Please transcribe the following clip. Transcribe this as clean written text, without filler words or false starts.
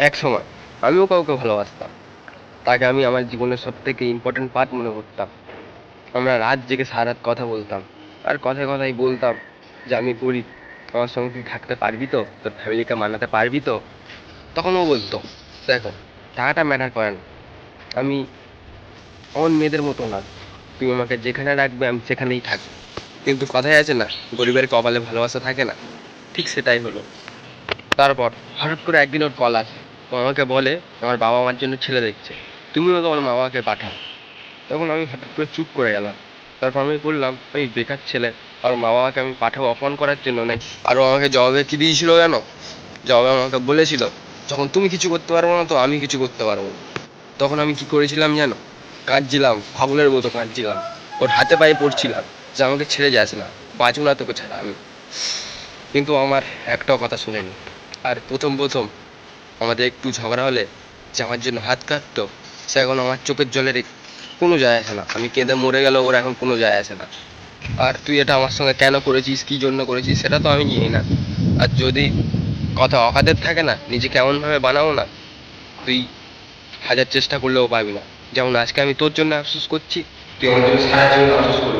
এক সময় আমিও কাউকে ভালোবাসতাম, তাকে আমি আমার জীবনের সব থেকে ইম্পর্টেন্ট পার্ট মনে করতাম। আমরা রাত জেগে সারা রাত কথা বলতাম, আর কথায় কথায় বলতাম যে আমি গরিব, আমার সঙ্গে তুই থাকতে পারবি তো, তোর ফ্যামিলিকে মানাতে পারবি তো। তখন ও বলতো, দেখো, টাকাটা ম্যাটার করে না, আমি অন মেয়েদের মতো না, তুমি আমাকে যেখানে রাখবে আমি সেখানেই থাকবো। কিন্তু কথায় আছে না, গরিবের কপালে ভালোবাসা থাকে না, ঠিক সেটাই হলো। তারপর হঠাৎ করে একদিন ওর কল আসে, ও আমাকে বলে আমার বাবা মার জন্য ছেলে দেখছে, তুমিও তোমার মা বাবাকে পাঠাও। তখন আমি হঠাৎ করে চুপ করে গেলাম। তারপর আমি বললাম, ওই বেকার ছেলে, আর মা বাবাকে আমি পাঠাবো অপমান করার জন্য নাকি? আর ও আমাকে জবাবে কি দিয়েছিল জানো? জবাবে আমাকে বলেছিল, যখন তুমি কিছু করতে পারবো না তো আমি কিছু করতে পারবো না। তখন আমি কি করেছিলাম জানো? কাঁদছিলাম, ফাগুনের মতো কাঁদছিলাম, ওর হাতে পায়ে পড়ছিলাম যে আমাকে ছেড়ে যাস না, বাঁচু না তোকে ছাড়া আমি। কিন্তু আমার একটাও কথা শুনেনি। আর প্রথম প্রথম আমাদের একটু ঝগড়া হলে যে আমার জন্য হাত কাটতো, সে এখন আমার চোখের জলের কোনো যায় আসে না। আমি কেঁদে মরে গেলেও ওর এখন কোনো যায় আসে না। আর তুই এটা আমার সঙ্গে কেন করেছিস, কি জন্য করেছিস, সেটা তো আমি জানি না। আর যদি কথা অকাদের থাকে না, নিজেকে এমনভাবে বানাও না, তুই হাজার চেষ্টা করলেও পাবি না। যেমন আজকে আমি তোর জন্য আফসোস করছি, তুই আমার জন্য সারা জীবন আফসোস করবি।